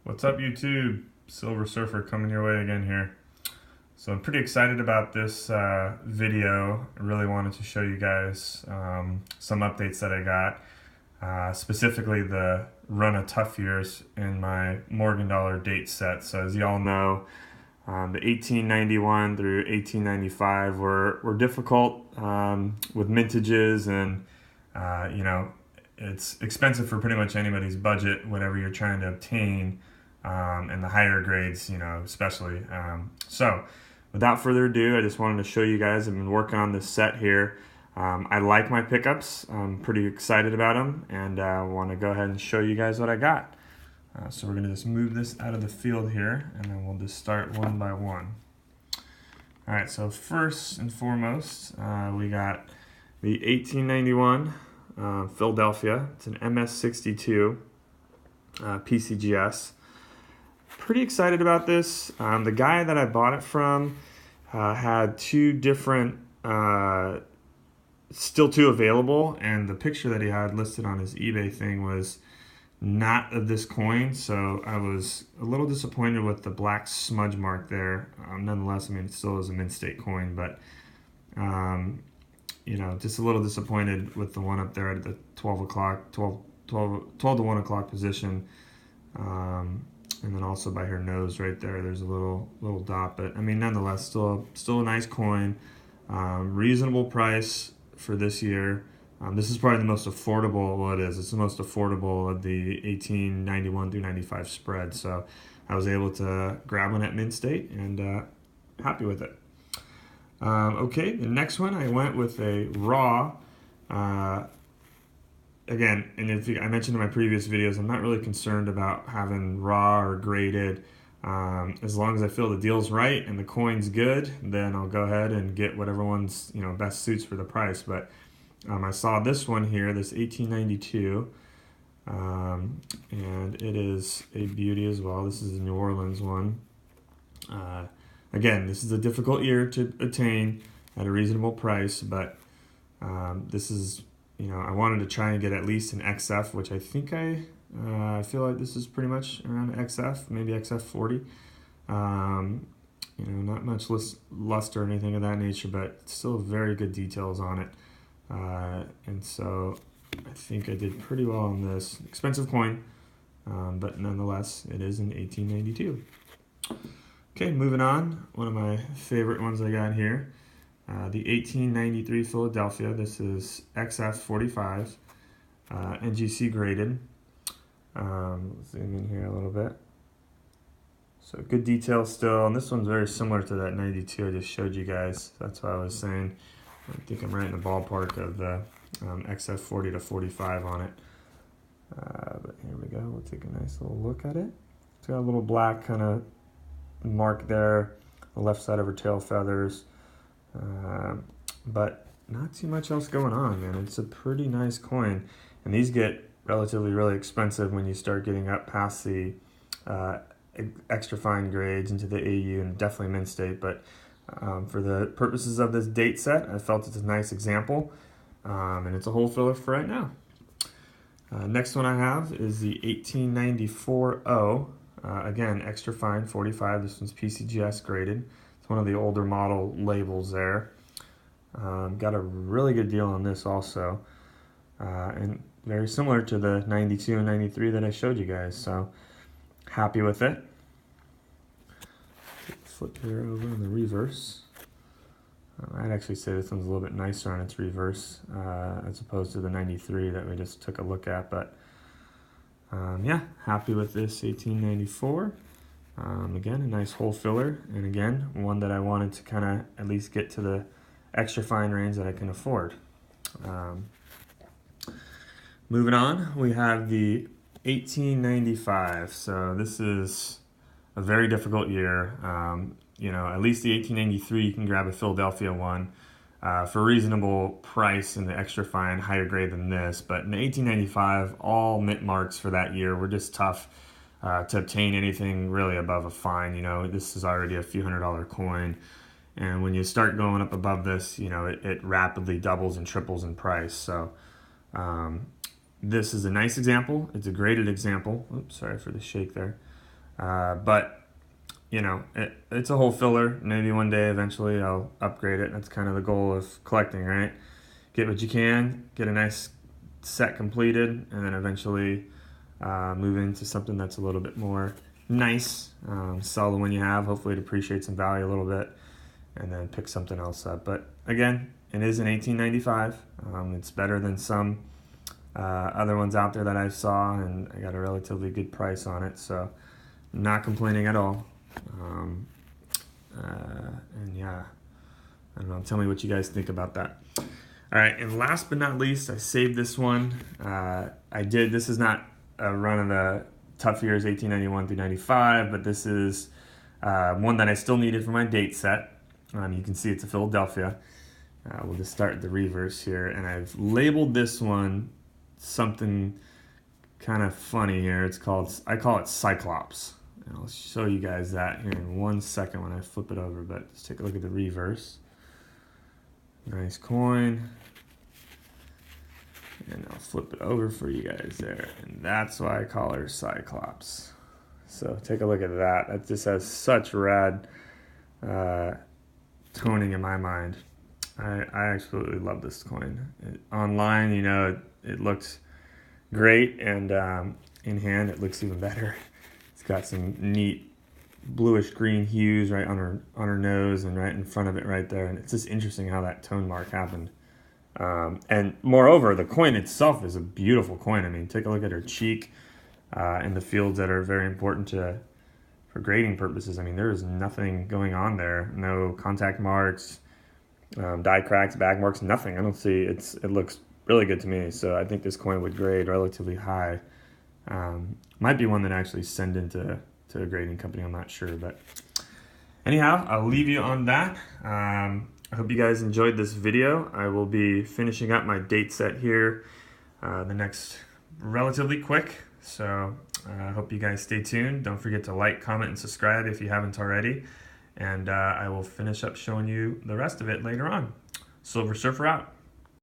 What's up, YouTube? Silver Surfer coming your way again here. So I'm pretty excited about this video. I really wanted to show you guys some updates that I got, specifically the run of tough years in my Morgan Dollar date set. So as you all know, the 1891 through 1895 were difficult with mintages, and it's expensive for pretty much anybody's budget, whatever you're trying to obtain, and the higher grades, especially. So without further ado, I just wanted to show you guys. I've been working on this set here. I like my pickups. I'm pretty excited about them, and I want to go ahead and show you guys what I got. So we're going to just move this out of the field here, and then we'll just start one by one. All right, so first and foremost, we got the 1891 Philadelphia. It's an MS62 PCGS. Pretty excited about this. The guy that I bought it from had two different, still two available, and the picture that he had listed on his eBay thing was not of this coin, so I was a little disappointed with the black smudge mark there. Nonetheless, I mean, it still is a mint state coin, but just a little disappointed with the one up there at the 12 to 1 o'clock position. And then also by her nose right there, there's a little dot, but I mean, nonetheless, still a nice coin. Reasonable price for this year. This is probably the most affordable. Well, it is. It's the most affordable of the 1891 through 95 spread. So I was able to grab one at Mint State, and happy with it. Okay, the next one I went with a raw. Again, and I mentioned in my previous videos, I'm not really concerned about having raw or graded. As long as I feel the deal's right and the coin's good, then I'll go ahead and get whatever one's best suits for the price. But I saw this one here, this 1892, and it is a beauty as well. This is a New Orleans one. Again, this is a difficult year to attain at a reasonable price, but this is, I wanted to try and get at least an XF, which I think I feel like this is pretty much around XF, maybe XF40. Not much luster or anything of that nature, but still very good details on it. And so I think I did pretty well on this. Expensive coin, but nonetheless, it is an 1892. Okay, moving on. One of my favorite ones I got here. The 1893 Philadelphia. This is XF45, NGC graded. Let's zoom in here a little bit. So good detail still, and this one's very similar to that 92 I just showed you guys. That's why I was saying I think I'm right in the ballpark of the XF40 to 45 on it. But here we go. We'll take a nice little look at it. It's got a little black kind of mark there, the left side of her tail feathers. But not too much else going on, man. It's a pretty nice coin, and these get relatively really expensive when you start getting up past the extra fine grades into the AU, and definitely mint state. But for the purposes of this date set, I felt it's a nice example, and it's a hole filler for right now. Next one I have is the 1894 O. Again, extra fine 45. This one's PCGS graded. It's one of the older model labels there. Got a really good deal on this also, and very similar to the 92 and 93 that I showed you guys. So happy with it. Flip here over in the reverse. I'd actually say this one's a little bit nicer on its reverse as opposed to the 93 that we just took a look at. But yeah, happy with this 1894. Again, a nice hole filler, and again, one that I wanted to kind of at least get to the extra fine range that I can afford. Moving on, we have the 1895. So this is a very difficult year. At least the 1893, you can grab a Philadelphia one for a reasonable price in the extra fine, higher grade than this. But in the 1895, all mint marks for that year were just tough to obtain anything really above a fine. This is already a few $100 coin. And when you start going up above this, it rapidly doubles and triples in price. So this is a nice example. It's a graded example. Oops, sorry for the shake there. But you know, it's a hole filler. Maybe one day eventually I'll upgrade it. That's kind of the goal of collecting, right? Get what you can, get a nice set completed, and then eventually move into something that's a little bit more nice. Sell the one you have, hopefully it appreciates in value a little bit, and then pick something else up. But again, it is an 1895. It's better than some other ones out there that I saw, and I got a relatively good price on it, so not complaining at all. And yeah, I don't know, tell me what you guys think about that. All right, and last but not least, I saved this one. This is not a run of the Tough Years 1891 through 95, but this is one that I still needed for my date set. You can see it's a Philadelphia. We'll just start the reverse here, and I've labeled this one something kind of funny here. I call it Cyclops. And I'll show you guys that here in 1 second when I flip it over, but let's take a look at the reverse. Nice coin. And I'll flip it over for you guys there. And that's why I call her Cyclops. So take a look at that. That just has such rad toning in my mind. I absolutely love this coin. Online, you know, it looks great, and in hand it looks even better. It's got some neat bluish green hues right on her nose and right in front of it right there, and it's just interesting how that tone mark happened. And moreover, the coin itself is a beautiful coin. I mean, take a look at her cheek and the fields that are very important for grading purposes. I mean, there is nothing going on there. No contact marks, die cracks, bag marks, nothing. I don't see it looks really good to me. So I think this coin would grade relatively high. Might be one that I actually send into a grading company. I'm not sure, but anyhow, I'll leave you on that. I hope you guys enjoyed this video. I will be finishing up my date set here the next relatively quick. So I hope you guys stay tuned. Don't forget to like, comment, and subscribe if you haven't already. And I will finish up showing you the rest of it later on. Silver Surfer out.